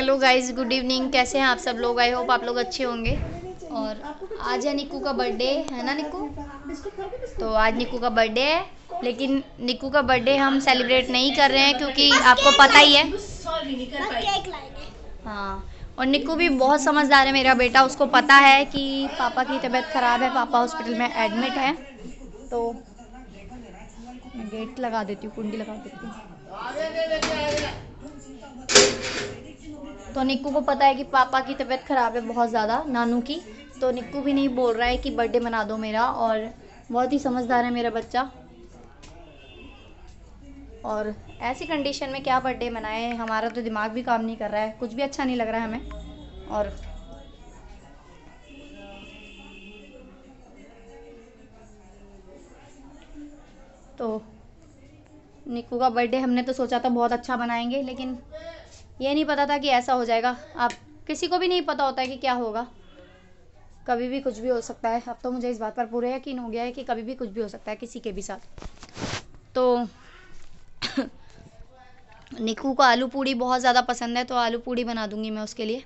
Hello guys, good evening. कैसे हैं आप सब लोग? आई होप आप लोग अच्छे होंगे। और आज है निक्कू का बर्थडे, है ना निक्कू? तो आज निक्कू का बर्थडे है, लेकिन निक्कू का बर्थडे हम सेलिब्रेट नहीं कर रहे हैं क्योंकि आपको पता ही है। हाँ, और निक्कू भी बहुत समझदार है मेरा बेटा। उसको पता है कि पापा की तबीयत ख़राब है, पापा हॉस्पिटल में एडमिट है। तो मैं गेट लगा देती हूँ, कुंडी लगा देती हूँ। तो निक्कू को पता है कि पापा की तबीयत ख़राब है बहुत ज़्यादा, नानू की। तो निक्कू भी नहीं बोल रहा है कि बर्थडे मना दो मेरा, और बहुत ही समझदार है मेरा बच्चा। और ऐसी कंडीशन में क्या बर्थडे मनाए, हमारा तो दिमाग भी काम नहीं कर रहा है, कुछ भी अच्छा नहीं लग रहा है हमें। और तो निक्कू का बर्थडे हमने तो सोचा था बहुत अच्छा बनाएंगे, लेकिन ये नहीं पता था कि ऐसा हो जाएगा। अब किसी को भी नहीं पता होता है कि क्या होगा, कभी भी कुछ भी हो सकता है। अब तो मुझे इस बात पर पूरा यकीन हो गया है कि कभी भी कुछ भी हो सकता है किसी के भी साथ। तो निक्कू को आलू पूड़ी बहुत ज़्यादा पसंद है, तो आलू पूड़ी बना दूंगी मैं उसके लिए,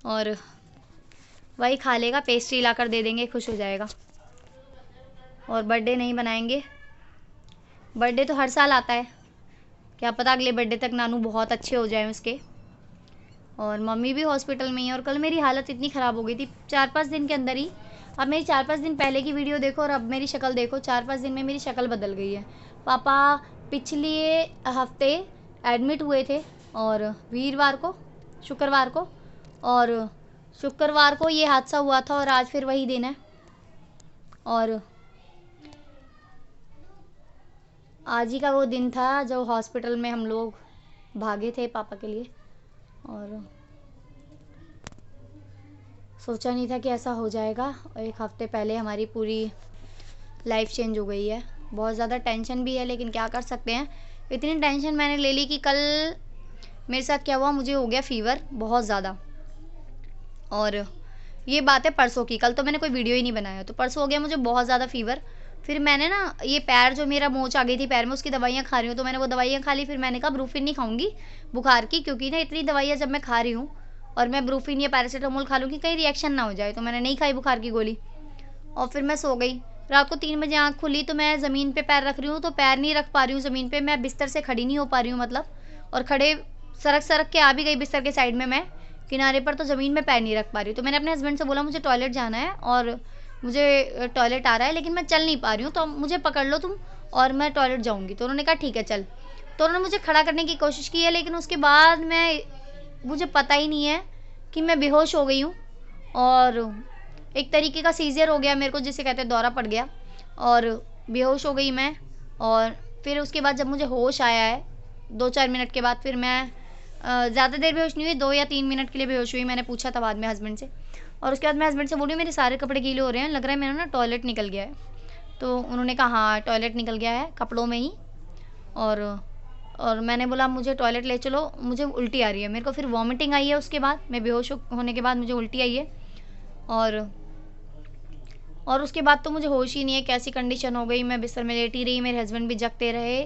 और वही खा लेगा। पेस्ट्री लाकर दे देंगे, खुश हो जाएगा। और बर्थडे नहीं बनाएंगे। बर्थडे तो हर साल आता है, क्या पता अगले बर्थडे तक नानू बहुत अच्छे हो जाएं उसके। और मम्मी भी हॉस्पिटल में ही है, और कल मेरी हालत इतनी ख़राब हो गई थी 4-5 दिन के अंदर ही। अब मेरी 4-5 दिन पहले की वीडियो देखो और अब मेरी शक्ल देखो, 4-5 दिन में मेरी शक्ल बदल गई है। पापा पिछले हफ्ते एडमिट हुए थे, और वीरवार को, शुक्रवार को, और शुक्रवार को ये हादसा हुआ था, और आज फिर वही दिन है। और आज ही का वो दिन था जब हॉस्पिटल में हम लोग भागे थे पापा के लिए, और सोचा नहीं था कि ऐसा हो जाएगा। और एक हफ्ते पहले हमारी पूरी लाइफ चेंज हो गई है। बहुत ज़्यादा टेंशन भी है, लेकिन क्या कर सकते हैं। इतनी टेंशन मैंने ले ली कि कल मेरे साथ क्या हुआ, मुझे हो गया फीवर बहुत ज़्यादा। और ये बात है परसों की, कल तो मैंने कोई वीडियो ही नहीं बनाया। तो परसों हो गया मुझे बहुत ज़्यादा फीवर। फिर मैंने ना, ये पैर जो मेरा मोच आ गई थी पैर में, उसकी दवाइयाँ खा रही हूँ, तो मैंने वो दवाइयाँ खा ली। फिर मैंने कहा ब्रूफिन नहीं खाऊंगी बुखार की, क्योंकि ना इतनी दवाइयाँ जब मैं खा रही हूँ और मैं ब्रूफिन या पैरासीटामोल खा लूँगी कहीं रिएक्शन ना हो जाए, तो मैंने नहीं खाई बुखार की गोली। और फिर मैं सो गई। रात को 3 बजे आँख खुली तो मैं ज़मीन पे पैर रख रही हूँ, तो पैर नहीं रख पा रही हूँ ज़मीन पे, मैं बिस्तर से खड़ी नहीं हो पा रही हूँ मतलब। और खड़े सरक सरक के आ भी गई बिस्तर के साइड में मैं किनारे पर, तो ज़मीन में पैर नहीं रख पा रही हूँ। तो मैंने अपने हस्बैंड से बोला मुझे टॉयलेट जाना है और मुझे टॉयलेट आ रहा है, लेकिन मैं चल नहीं पा रही हूँ, तो मुझे पकड़ लो तुम और मैं टॉयलेट जाऊँगी। तो उन्होंने कहा ठीक है चल। तो उन्होंने मुझे खड़ा करने की कोशिश की है, लेकिन उसके बाद मुझे पता ही नहीं है कि मैं बेहोश हो गई हूँ, और एक तरीके का सीजर हो गया मेरे को, जिसे कहते हैं दौरा पड़ गया, और बेहोश हो गई मैं। और फिर उसके बाद जब मुझे होश आया है 2-4 मिनट के बाद, फिर मैं ज़्यादा देर बेहोश नहीं हुई, 2 या 3 मिनट के लिए बेहोश हुई। मैंने पूछा था बाद में हस्बैंड से, और उसके बाद मैं हस्बैंड से बोली मेरे सारे कपड़े गीले हो रहे हैं, लग रहा है मेरा ना टॉयलेट निकल गया है। तो उन्होंने कहा हाँ टॉयलेट निकल गया है कपड़ों में ही। और मैंने बोला मुझे टॉयलेट ले चलो, मुझे उल्टी आ रही है। मेरे को फिर वॉमिटिंग आई है, उसके बाद मैं बेहोश होने के बाद मुझे उल्टी आई है। और उसके बाद तो मुझे होश ही नहीं है, कैसी कंडीशन हो गई। मैं बिस्तर में लेटी रही, मेरे हस्बैंड भी जगते रहे।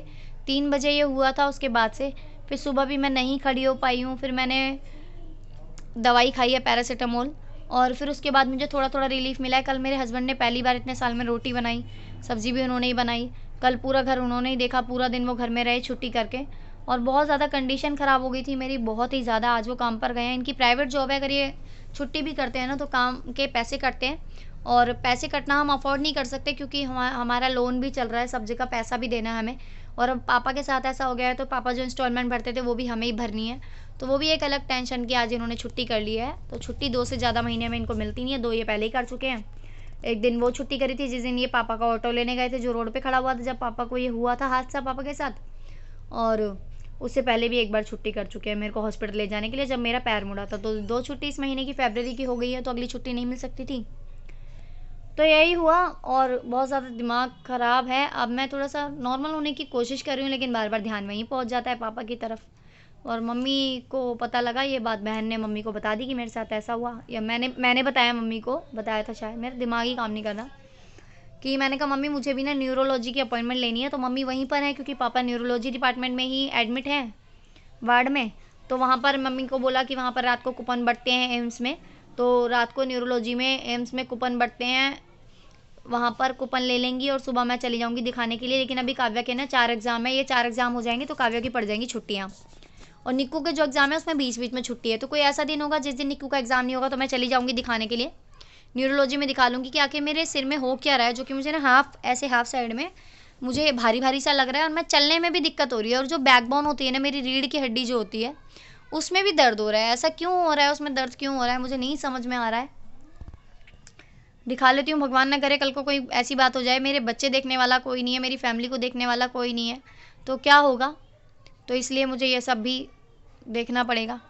3 बजे ये हुआ था, उसके बाद से फिर सुबह भी मैं नहीं खड़ी हो पाई हूँ। फिर मैंने दवाई खाई है पैरासीटामोल, और फिर उसके बाद मुझे थोड़ा थोड़ा रिलीफ मिला है। कल मेरे हस्बैंड ने पहली बार इतने साल में रोटी बनाई, सब्ज़ी भी उन्होंने ही बनाई। कल पूरा घर उन्होंने ही देखा, पूरा दिन वो घर में रहे छुट्टी करके। और बहुत ज़्यादा कंडीशन ख़राब हो गई थी मेरी, बहुत ही ज़्यादा। आज वो काम पर गए हैं, इनकी प्राइवेट जॉब है, अगर ये छुट्टी भी करते हैं ना तो काम के पैसे कटते हैं, और पैसे कटना हम अफोर्ड नहीं कर सकते क्योंकि हमारा लोन भी चल रहा है, सब जगह पैसा भी देना है हमें। और अब पापा के साथ ऐसा हो गया है, तो पापा जो इंस्टॉलमेंट भरते थे वो भी हमें ही भरनी है। तो वो भी एक अलग टेंशन की आज इन्होंने छुट्टी कर ली है। तो छुट्टी 2 से ज़्यादा महीने में इनको मिलती नहीं है, 2 ये पहले ही कर चुके हैं। एक दिन वो छुट्टी करी थी जिस दिन ये पापा का ऑटो लेने गए थे, जो रोड पे खड़ा हुआ था जब पापा को ये हुआ था हादसा पापा के साथ। और उससे पहले भी एक बार छुट्टी कर चुके हैं मेरे को हॉस्पिटल ले जाने के लिए, जब मेरा पैर मुड़ा था। तो 2 छुट्टी इस महीने की फरवरी की हो गई है, तो अगली छुट्टी नहीं मिल सकती थी। तो यही हुआ, और बहुत ज़्यादा दिमाग ख़राब है। अब मैं थोड़ा सा नॉर्मल होने की कोशिश कर रही हूँ, लेकिन बार बार ध्यान वहीं पहुँच जाता है पापा की तरफ। और मम्मी को पता लगा ये बात, बहन ने मम्मी को बता दी कि मेरे साथ ऐसा हुआ, या मैंने बताया, मम्मी को बताया था शायद, मेरा दिमाग ही काम नहीं कर रहा। कि मैंने कहा मम्मी मुझे भी ना न्यूरोलॉजी की अपॉइंटमेंट लेनी है, तो मम्मी वहीं पर है क्योंकि पापा न्यूरोलॉजी डिपार्टमेंट में ही एडमिट हैं वार्ड में। तो वहाँ पर मम्मी को बोला कि वहाँ पर रात को कूपन बँटते हैं एम्स में, तो रात को न्यूरोलॉजी में एम्स में कूपन बँटते हैं, वहाँ पर कूपन ले लेंगी और सुबह मैं चली जाऊँगी दिखाने के लिए। लेकिन अभी काव्या के ना 4 एग्ज़ाम है, ये 4 एग्ज़ाम हो जाएंगे तो काव्या की पड़ जाएंगी छुट्टियाँ, और निक्कू के जो एग्ज़ाम है उसमें बीच बीच में छुट्टी है। तो कोई ऐसा दिन होगा जिस दिन निक्कू का एग्ज़ाम नहीं होगा तो मैं चली जाऊँगी दिखाने के लिए, न्यूरोलॉजी में दिखा लूँगी कि आखिर मेरे सिर में हो क्या रहा है, जो कि मुझे ना हाफ साइड में मुझे भारी भारी सा लग रहा है, और मैं चलने में भी दिक्कत हो रही है, और जो बैकबोन होती है ना, मेरी रीढ़ की हड्डी जो होती है उसमें भी दर्द हो रहा है। ऐसा क्यों हो रहा है, उसमें दर्द क्यों हो रहा है, मुझे नहीं समझ में आ रहा है। दिखा लेती हूँ, भगवान ना करे कल को कोई ऐसी बात हो जाए, मेरे बच्चे देखने वाला कोई नहीं है, मेरी फैमिली को देखने वाला कोई नहीं है, तो क्या होगा। तो इसलिए मुझे ये सब भी देखना पड़ेगा,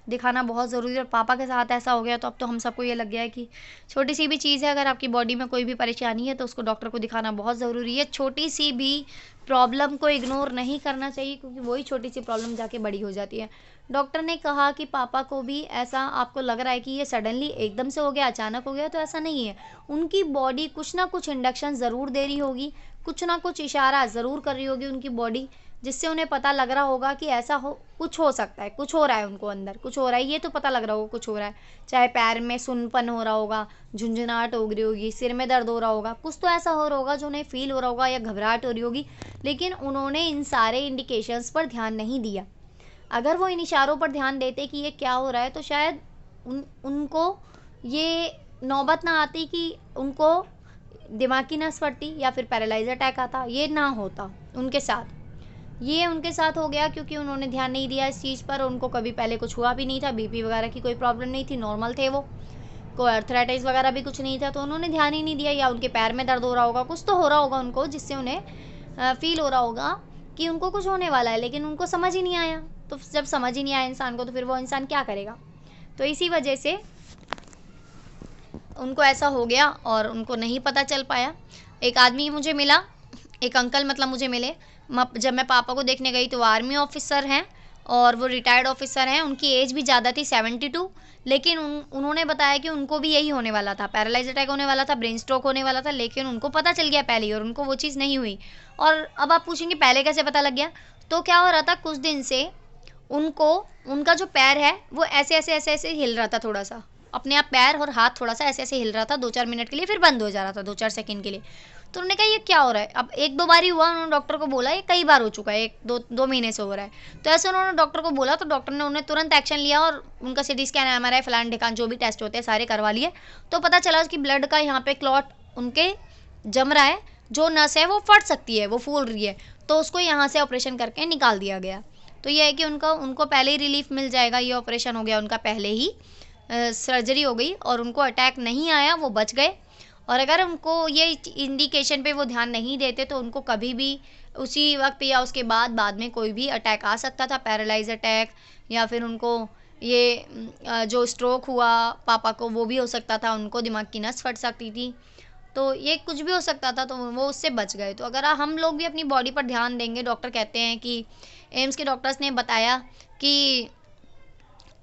दिखाना बहुत ज़रूरी है। और पापा के साथ ऐसा हो गया तो अब तो हम सबको ये लग गया है कि छोटी सी भी चीज़ है, अगर आपकी बॉडी में कोई भी परेशानी है तो उसको डॉक्टर को दिखाना बहुत ज़रूरी है। छोटी सी भी प्रॉब्लम को इग्नोर नहीं करना चाहिए, क्योंकि वही छोटी सी प्रॉब्लम जाके बड़ी हो जाती है। डॉक्टर ने कहा कि पापा को भी ऐसा आपको लग रहा है कि ये सडनली एकदम से हो गया, अचानक हो गया, तो ऐसा नहीं है। उनकी बॉडी कुछ ना कुछ इंडक्शन ज़रूर दे रही होगी, कुछ ना कुछ इशारा ज़रूर कर रही होगी उनकी बॉडी, जिससे उन्हें पता लग रहा होगा कि ऐसा कुछ हो सकता है, कुछ हो रहा है, उनको अंदर कुछ हो रहा है, ये तो पता लग रहा होगा कुछ हो रहा है। चाहे पैर में सुनपन हो रहा होगा, झुंझुनाहट हो रही होगी, सिर में दर्द हो रहा होगा, कुछ तो ऐसा हो रहा होगा जो उन्हें फील हो रहा होगा, या घबराहट हो रही होगी। लेकिन उन्होंने इन सारे इंडिकेशंस पर ध्यान नहीं दिया। अगर वो इन इशारों पर ध्यान देते कि ये क्या हो रहा है, तो शायद उनको ये नौबत ना आती कि उनको दिमागी नस फटती या फिर पैरालाइज अटैक आता, ये ना होता उनके साथ। ये उनके साथ हो गया क्योंकि उन्होंने ध्यान नहीं दिया इस चीज़ पर। उनको कभी पहले कुछ हुआ भी नहीं था, बीपी वगैरह की कोई प्रॉब्लम नहीं थी, नॉर्मल थे वो, कोई अर्थराइटिस वगैरह भी कुछ नहीं था, तो उन्होंने ध्यान ही नहीं दिया। या उनके पैर में दर्द हो रहा होगा, कुछ तो हो रहा होगा उनको, जिससे उन्हें फील हो रहा होगा कि उनको कुछ होने वाला है, लेकिन उनको समझ ही नहीं आया। तो जब समझ ही नहीं आया इंसान को, तो फिर वो इंसान क्या करेगा। तो इसी वजह से उनको ऐसा हो गया और उनको नहीं पता चल पाया। एक आदमी मुझे मिला, एक अंकल मतलब मुझे मिले, जब मैं पापा को देखने गई तो वो आर्मी ऑफिसर हैं और वो रिटायर्ड ऑफिसर हैं। उनकी एज भी ज़्यादा थी, 72, लेकिन उन्होंने बताया कि उनको भी यही होने वाला था, पैरालाइज अटैक होने वाला था, ब्रेन स्ट्रोक होने वाला था, लेकिन उनको पता चल गया पहले ही और उनको वो चीज़ नहीं हुई। और अब आप पूछेंगे पहले कैसे पता लग गया, तो क्या हो रहा था, कुछ दिन से उनको उनका जो पैर है वो ऐसे ऐसे ऐसे ऐसे हिल रहा था, थोड़ा सा अपने आप पैर और हाथ थोड़ा सा ऐसे ऐसे हिल रहा था 2-4 मिनट के लिए, फिर बंद हो जा रहा था 2-4 सेकंड के लिए। तो उन्होंने कहा ये क्या हो रहा है। अब 1-2 बार ही हुआ, उन्होंने डॉक्टर को बोला ये कई बार हो चुका है, 1-2 महीने से हो रहा है। तो ऐसे उन्होंने डॉक्टर को बोला, तो डॉक्टर ने उन्हें तुरंत एक्शन लिया और उनका सिटी स्कैन, एमआरआई, फलान ढिकान जो भी टेस्ट होते हैं सारे करवा लिए। तो पता चला कि ब्लड का यहाँ पे क्लॉट उनके जम रहा है, जो नस है वो फट सकती है, वो फूल रही है, तो उसको यहाँ से ऑपरेशन करके निकाल दिया गया। तो ये है कि उनको पहले ही रिलीफ मिल जाएगा, ये ऑपरेशन हो गया उनका पहले ही, सर्जरी हो गई और उनको अटैक नहीं आया, वो बच गए। और अगर उनको ये इंडिकेशन पे वो ध्यान नहीं देते तो उनको कभी भी उसी वक्त या उसके बाद में कोई भी अटैक आ सकता था, पैरालाइज अटैक, या फिर उनको ये जो स्ट्रोक हुआ पापा को वो भी हो सकता था, उनको दिमाग की नस फट सकती थी, तो ये कुछ भी हो सकता था, तो वो उससे बच गए। तो अगर हम लोग भी अपनी बॉडी पर ध्यान देंगे, डॉक्टर कहते हैं कि एम्स के डॉक्टर्स ने बताया कि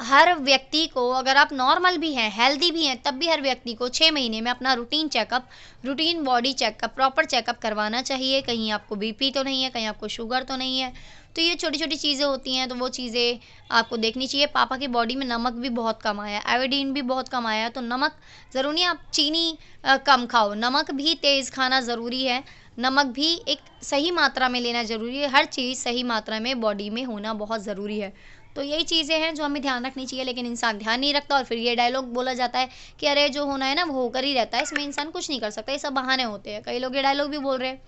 हर व्यक्ति को, अगर आप नॉर्मल भी हैं, हेल्दी भी हैं, तब भी हर व्यक्ति को 6 महीने में अपना routine body checkup, proper checkup करवाना चाहिए। कहीं आपको बीपी तो नहीं है, कहीं आपको शुगर तो नहीं है, तो ये छोटी छोटी चीज़ें होती हैं, तो वो चीज़ें आपको देखनी चाहिए। पापा की बॉडी में नमक भी बहुत कम आया, आयोडीन भी बहुत कम आया, तो नमक ज़रूरी है, आप चीनी कम खाओ, नमक भी तेज़ खाना ज़रूरी है, नमक भी एक सही मात्रा में लेना ज़रूरी है। हर चीज़ सही मात्रा में बॉडी में होना बहुत ज़रूरी है। तो यही चीज़ें हैं जो हमें ध्यान रखनी चाहिए, लेकिन इंसान ध्यान नहीं रखता और फिर ये डायलॉग बोला जाता है कि अरे जो होना है ना वो होकर ही रहता है, इसमें इंसान कुछ नहीं कर सकता, ये सब बहाने होते हैं। कई लोग ये डायलॉग भी बोल रहे हैं,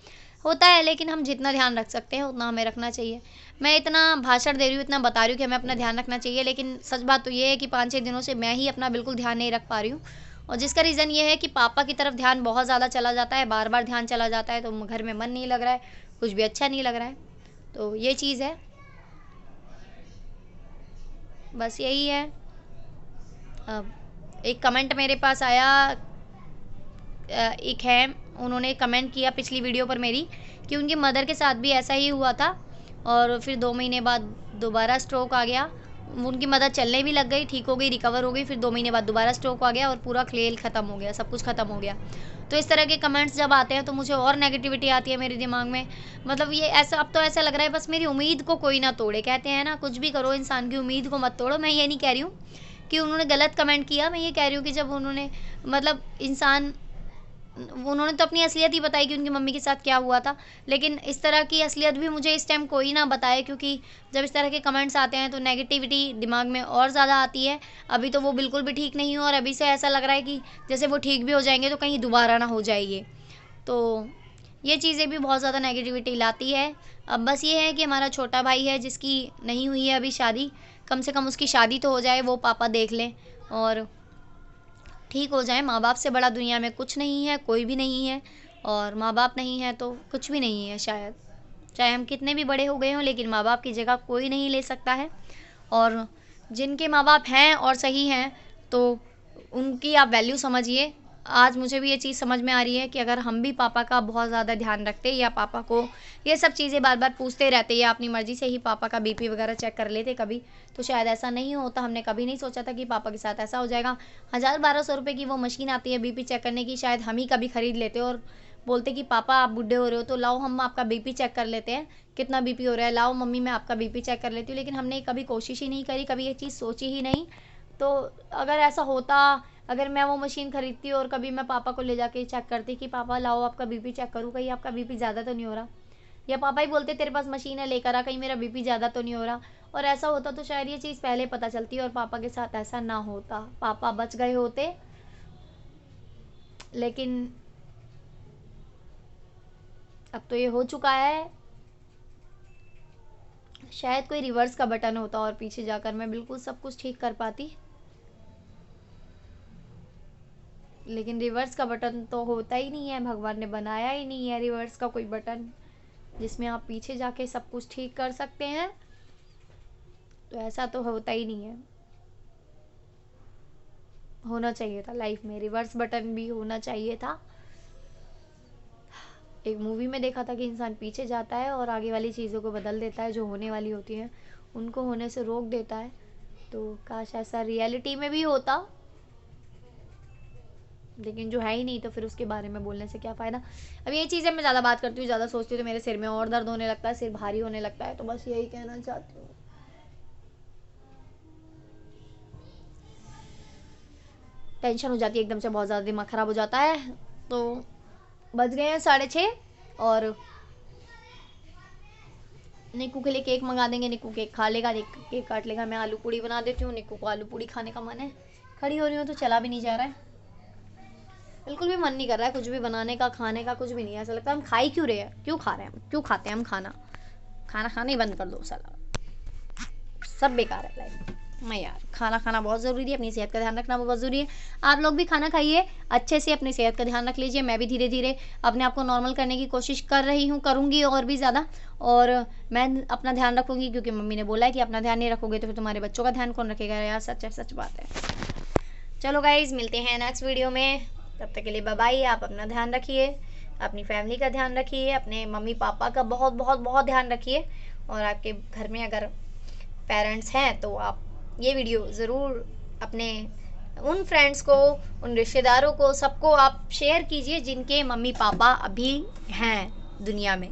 होता है, लेकिन हम जितना ध्यान रख सकते हैं उतना हमें रखना चाहिए। मैं इतना भाषण दे रही हूँ, इतना बता रही हूँ कि हमें अपना ध्यान रखना चाहिए, लेकिन सच बात तो ये है कि 5-6 दिनों से मैं ही अपना बिल्कुल ध्यान नहीं रख पा रही हूँ, और जिसका रीज़न ये है कि पापा की तरफ ध्यान बहुत ज़्यादा चला जाता है, बार बार ध्यान चला जाता है, तो घर में मन नहीं लग रहा है, कुछ भी अच्छा नहीं लग रहा है, तो ये चीज़ है, बस यही है। अब एक कमेंट मेरे पास आया, एक है, उन्होंने कमेंट किया पिछली वीडियो पर मेरी कि उनकी मदर के साथ भी ऐसा ही हुआ था और फिर 2 महीने बाद दोबारा स्ट्रोक आ गया उनकी मदद चलने भी लग गई, ठीक हो गई, रिकवर हो गई। फिर 2 महीने बाद दोबारा स्ट्रोक आ गया और पूरा खेल ख़त्म हो गया, सब कुछ ख़त्म हो गया। तो इस तरह के कमेंट्स जब आते हैं तो मुझे और नेगेटिविटी आती है मेरे दिमाग में। मतलब ये ऐसा, अब तो ऐसा लग रहा है बस मेरी उम्मीद को कोई ना तोड़े। कहते हैं ना, कुछ भी करो इंसान की उम्मीद को मत तोड़ो। मैं ये नहीं कह रही हूँ कि उन्होंने गलत कमेंट किया, मैं ये कह रही हूँ कि जब उन्होंने मतलब इंसान, उन्होंने तो अपनी असलियत ही बताई कि उनकी मम्मी के साथ क्या हुआ था, लेकिन इस तरह की असलियत भी मुझे इस टाइम कोई ना बताए, क्योंकि जब इस तरह के कमेंट्स आते हैं तो नेगेटिविटी दिमाग में और ज़्यादा आती है। अभी तो वो बिल्कुल भी ठीक नहीं हो और अभी से ऐसा लग रहा है कि जैसे वो ठीक भी हो जाएंगे तो कहीं दोबारा ना हो जाए ये। तो ये चीज़ें भी बहुत ज़्यादा नेगेटिविटी लाती है। अब बस ये है कि हमारा छोटा भाई है जिसकी नहीं हुई है अभी शादी, कम से कम उसकी शादी तो हो जाए, वो पापा देख लें और ठीक हो जाए। माँ बाप से बड़ा दुनिया में कुछ नहीं है, कोई भी नहीं है, और माँ बाप नहीं है तो कुछ भी नहीं है शायद। चाहे हम कितने भी बड़े हो गए हों, लेकिन माँ बाप की जगह कोई नहीं ले सकता है। और जिनके माँ बाप हैं और सही हैं तो उनकी आप वैल्यू समझिए। आज मुझे भी ये चीज़ समझ में आ रही है कि अगर हम भी पापा का बहुत ज़्यादा ध्यान रखते या पापा को ये सब चीज़ें बार बार पूछते रहते या अपनी मर्ज़ी से ही पापा का बीपी वगैरह चेक कर लेते कभी, तो शायद ऐसा नहीं होता। हमने कभी नहीं सोचा था कि पापा के साथ ऐसा हो जाएगा। 1000-1200 रुपये की वो मशीन आती है बीपी चेक करने की, शायद हम ही कभी खरीद लेते और बोलते कि पापा आप बुढ़े हो रहे हो तो लाओ हम आपका बीपी चेक कर लेते हैं, कितना बीपी हो रहा है, लाओ मम्मी मैं आपका बीपी चेक कर लेती हूँ। लेकिन हमने कभी कोशिश ही नहीं करी, कभी ये चीज़ सोची ही नहीं। तो अगर ऐसा होता, अगर मैं वो मशीन खरीदती और कभी मैं पापा को ले जाके चेक करती कि पापा लाओ आपका बीपी चेक करूँ, कहीं आपका बीपी ज़्यादा तो नहीं हो रहा, या पापा ही बोलते तेरे पास मशीन है लेकर आ, कहीं मेरा बीपी ज़्यादा तो नहीं हो रहा, और ऐसा होता तो शायद ये चीज़ पहले पता चलती और पापा के साथ ऐसा ना होता, पापा बच गए होते। लेकिन अब तो ये हो चुका है। शायद कोई रिवर्स का बटन होता और पीछे जाकर मैं बिल्कुल सब कुछ ठीक कर पाती, लेकिन रिवर्स का बटन तो होता ही नहीं है, भगवान ने बनाया ही नहीं है रिवर्स का कोई बटन जिसमें आप पीछे जाके सब कुछ ठीक कर सकते हैं। तो ऐसा तो होता ही नहीं है। होना चाहिए था लाइफ में रिवर्स बटन भी होना चाहिए था। एक मूवी में देखा था कि इंसान पीछे जाता है और आगे वाली चीज़ों को बदल देता है, जो होने वाली होती हैं उनको होने से रोक देता है। तो काश ऐसा रियलिटी में भी होता, लेकिन जो है ही नहीं तो फिर उसके बारे में बोलने से क्या फ़ायदा। अब ये चीज़ें मैं ज़्यादा बात करती हूँ, ज़्यादा सोचती हूँ तो मेरे सिर में और दर्द होने लगता है, सिर भारी होने लगता है। तो बस यही कहना चाहती हूँ। टेंशन हो जाती है एकदम से, बहुत ज़्यादा दिमाग ख़राब हो जाता है। तो बज गए हैं 6:30 और निक्कू के लिए केक मंगा देंगे। निक्कू केक खा लेगा, केक काट लेगा। मैं आलू पूड़ी बना देती हूँ, निक्कू को आलू पूड़ी खाने का मन है। खड़ी हो रही हूँ तो चला भी नहीं जा रहा है, बिल्कुल भी मन नहीं कर रहा है कुछ भी बनाने का, खाने का कुछ भी नहीं है। ऐसा लगता है हम खा ही क्यों रहे हैं, क्यों खा रहे हैं हम, क्यों खाते हैं हम खाना खाना ही बंद कर दो साला, सब बेकार है लाइफ में यार। खाना खाना बहुत ज़रूरी है, अपनी सेहत का ध्यान रखना बहुत ज़रूरी है। आप लोग भी खाना खाइए अच्छे से, अपनी सेहत का ध्यान रख लीजिए। मैं भी धीरे धीरे अपने आप को नॉर्मल करने की कोशिश कर रही हूँ, करूँगी और भी ज़्यादा। और मैं अपना ध्यान रखूँगी, क्योंकि मम्मी ने बोला है कि अपना ध्यान नहीं रखोगे तो फिर तुम्हारे बच्चों का ध्यान कौन रखेगा। यार सच है, सच बात है। चलो गाइज़, मिलते हैं नेक्स्ट वीडियो में, तब तक के लिए बाय बाय। आप अपना ध्यान रखिए, अपनी फैमिली का ध्यान रखिए, अपने मम्मी पापा का बहुत बहुत बहुत ध्यान रखिए। और आपके घर में अगर पेरेंट्स हैं तो आप ये वीडियो ज़रूर अपने उन फ्रेंड्स को, उन रिश्तेदारों को, सबको आप शेयर कीजिए जिनके मम्मी पापा अभी हैं दुनिया में,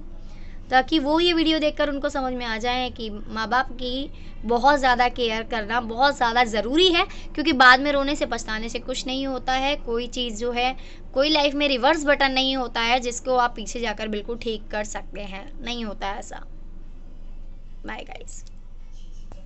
ताकि वो ये वीडियो देखकर उनको समझ में आ जाए कि माँ बाप की बहुत ज़्यादा केयर करना बहुत ज़्यादा ज़रूरी है। क्योंकि बाद में रोने से पछताने से कुछ नहीं होता है। कोई चीज़ जो है, कोई लाइफ में रिवर्स बटन नहीं होता है जिसको आप पीछे जाकर बिल्कुल ठीक कर सकते हैं, नहीं होता है ऐसा। Bye guys.